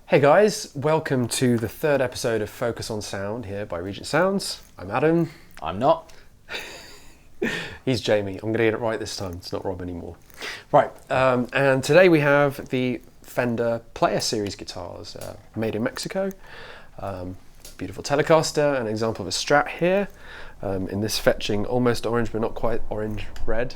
Hey guys, welcome to the third episode of Focus on Sound here by Regent Sounds. I'm Adam. I'm not. He's Jamie. I'm going to get it right this time. It's not Rob anymore. Right, and today we have the Fender Player Series guitars, made in Mexico. Beautiful Telecaster, an example of a Strat here, in this fetching almost orange but not quite orange red.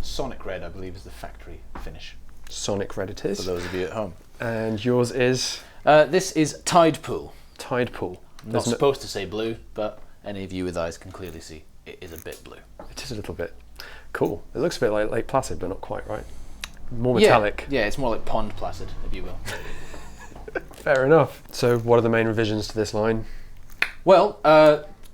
Sonic red, I believe, is the factory finish. Sonic red it is. For those of you at home. And yours is? This is Tide Pool. Tide Pool. I'm not supposed to say blue, but any of you with eyes can clearly see it is a bit blue. It is a little bit. Cool. It looks a bit like Lake Placid, but not quite, right? More metallic. Yeah, it's more like Pond Placid, if you will. Fair enough. So what are the main revisions to this line? Well,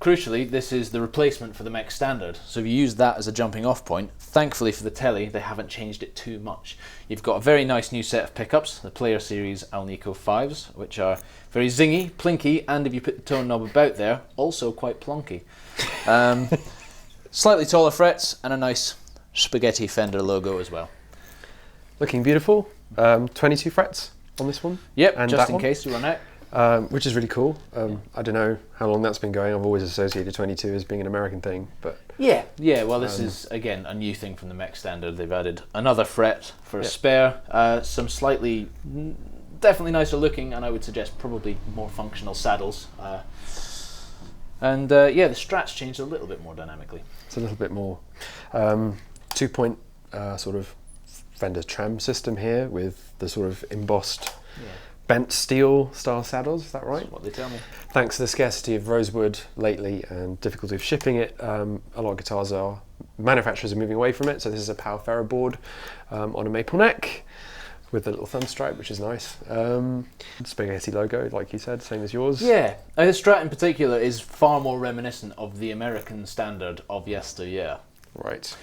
crucially, this is the replacement for the Mech Standard. So if you use that as a jumping off point, thankfully for the Tele, they haven't changed it too much. You've got a very nice new set of pickups, the Player Series Alnico 5s, which are very zingy, plinky, and if you put the tone knob about there, also quite plonky. Slightly taller frets and a nice spaghetti Fender logo as well. Looking beautiful. 22 frets on this one. Yep, and just in case you run out. Which is really cool. I don't know how long that's been going. I've always associated 22 as being an American thing, but yeah. Well, this is again a new thing from the Mech Standard. They've added another fret for a spare, some slightly, definitely nicer looking, and I would suggest probably more functional saddles. And the Strats changed a little bit more dynamically. It's a little bit more 2-point sort of Fender tram system here with the sort of embossed. Bent steel style saddles, is that right? That's what they tell me. Thanks to the scarcity of rosewood lately and difficulty of shipping it, a lot of guitars manufacturers are moving away from it. So this is a Power Ferro board on a maple neck with a little thumb stripe, which is nice. Spaghetti logo, like you said, same as yours. Yeah, the Strat in particular is far more reminiscent of the American Standard of yesteryear. Right.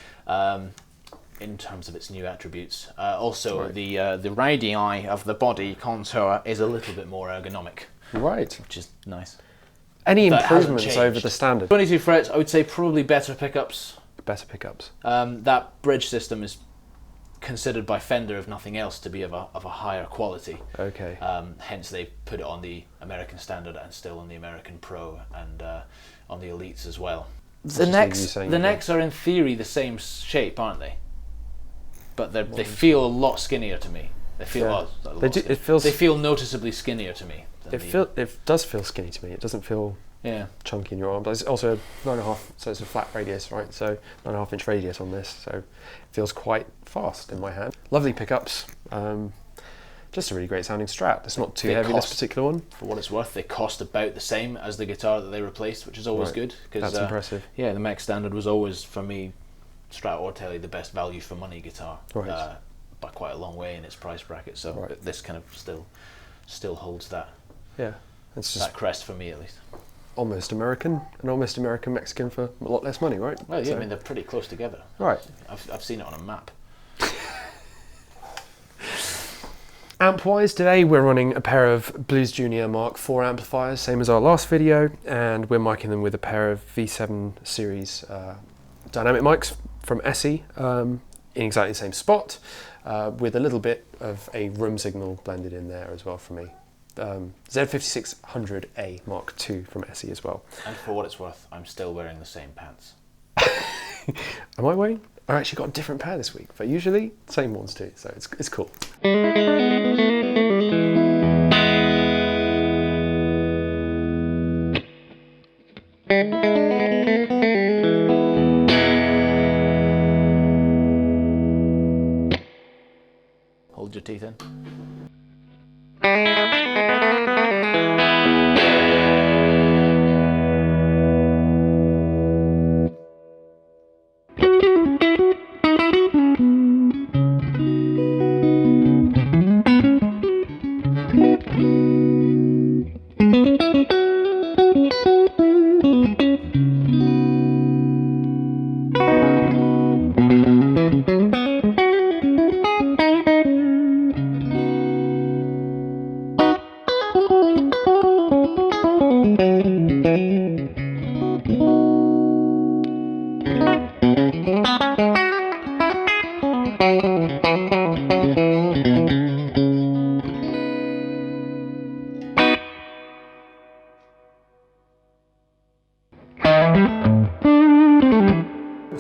In terms of its new attributes. Also, the radii of the body contour is a little bit more ergonomic. Right. Which is nice. Any improvements over the Standard? 22 frets, I would say probably better pickups. Better pickups. That bridge system is considered by Fender, if nothing else, to be of a higher quality. Okay. Hence they put it on the American Standard and still on the American Pro and on the Elites as well. The necks are in theory the same shape, aren't they? But they feel a lot skinnier to me. They feel they feel noticeably skinnier to me. It does feel skinny to me. It doesn't feel chunky in your arm. But it's also 9.5, so it's a flat radius, right? So 9.5 inch radius on this, so it feels quite fast in my hand. Lovely pickups. Just a really great sounding Strat. It's not too heavy, this particular one. For what it's worth, they cost about the same as the guitar that they replaced, which is always good. That's impressive. Yeah, the Mech Standard was always, for me, Strat or Tele, the best value for money guitar, by quite a long way in its price bracket. So this kind of still holds that. Yeah, it's just that crest for me at least. Almost American, and almost American Mexican for a lot less money, right? Well, yeah, I mean they're pretty close together. Right. I've seen it on a map. Amp-wise, today we're running a pair of Blues Junior Mark IV amplifiers, same as our last video, and we're miking them with a pair of V7 series dynamic mics from Essie in exactly the same spot, with a little bit of a room signal blended in there as well for me. Z5600a Mark II from Essie as well. And for what it's worth, I'm still wearing the same pants. Am I wearing? I actually got a different pair this week, but usually same ones too, so it's cool. Hold your teeth in.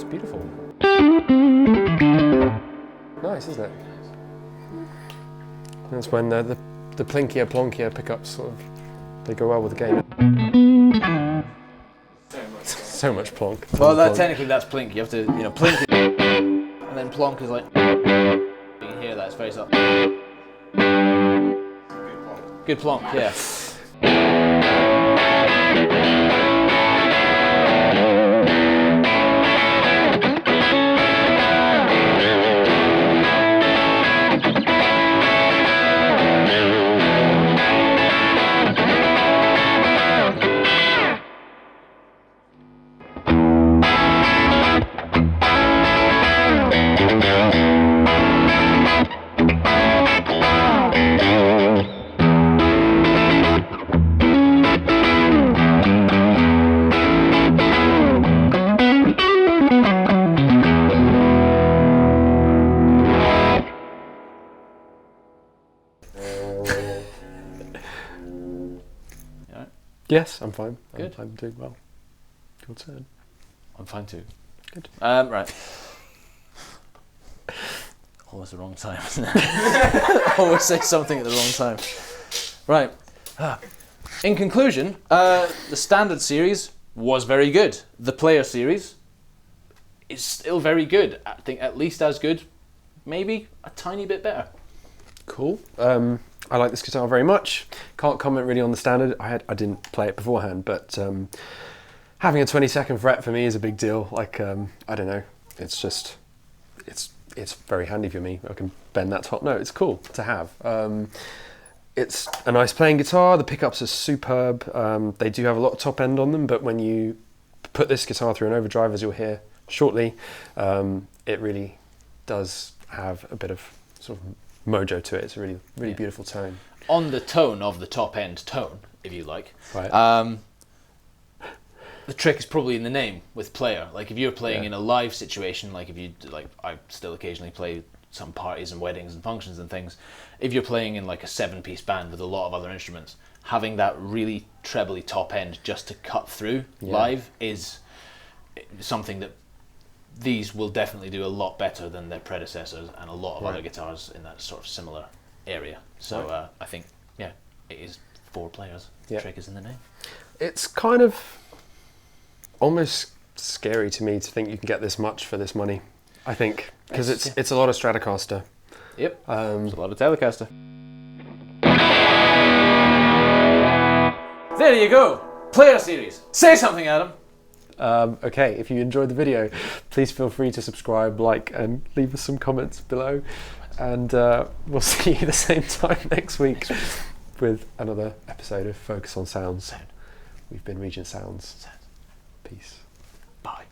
beautiful. Nice, isn't it? That's when the plinkier plonkier pickups sort of, they go well with the game. So much plonk. Well, technically that's plink. You have to, plink it, and then plonk is like. You can hear that. It's very soft. Good plonk, yeah. Yes, I'm fine. Good. I'm doing well. Your turn. I'm fine too. Good. Right. Always the wrong time, isn't it? Always say something at the wrong time. Right. In conclusion, the standard series was very good. The player series is still very good. I think at least as good, maybe a tiny bit better. Cool. I like this guitar very much. Can't comment really on the standard. I didn't play it beforehand, but having a 22nd fret for me is a big deal. Like I don't know, it's just it's very handy for me. I can bend that top note. It's cool to have. It's a nice playing guitar. The pickups are superb. They do have a lot of top end on them, but when you put this guitar through an overdrive, as you'll hear shortly, it really does have a bit of sort of mojo to it. It's a really beautiful tone. On the tone of the top end tone, if you like. Right. The trick is probably in the name with player. Like if you're playing in a live situation, like if you I still occasionally play some parties and weddings and functions and things. If you're playing in like a 7-piece band with a lot of other instruments, having that really trebly top end just to cut through live is something that these will definitely do a lot better than their predecessors and a lot of other guitars in that sort of similar area. So I think, it is for players. The trick is in the name. It's kind of almost scary to me to think you can get this much for this money. I think because it's a lot of Stratocaster. Yep. It's a lot of Telecaster. There you go. Player series. Say something, Adam. Okay, if you enjoyed the video, please feel free to subscribe, like, and leave us some comments below. And we'll see you the same time next week with another episode of Focus on Sounds. We've been Regent Sounds. Peace. Bye.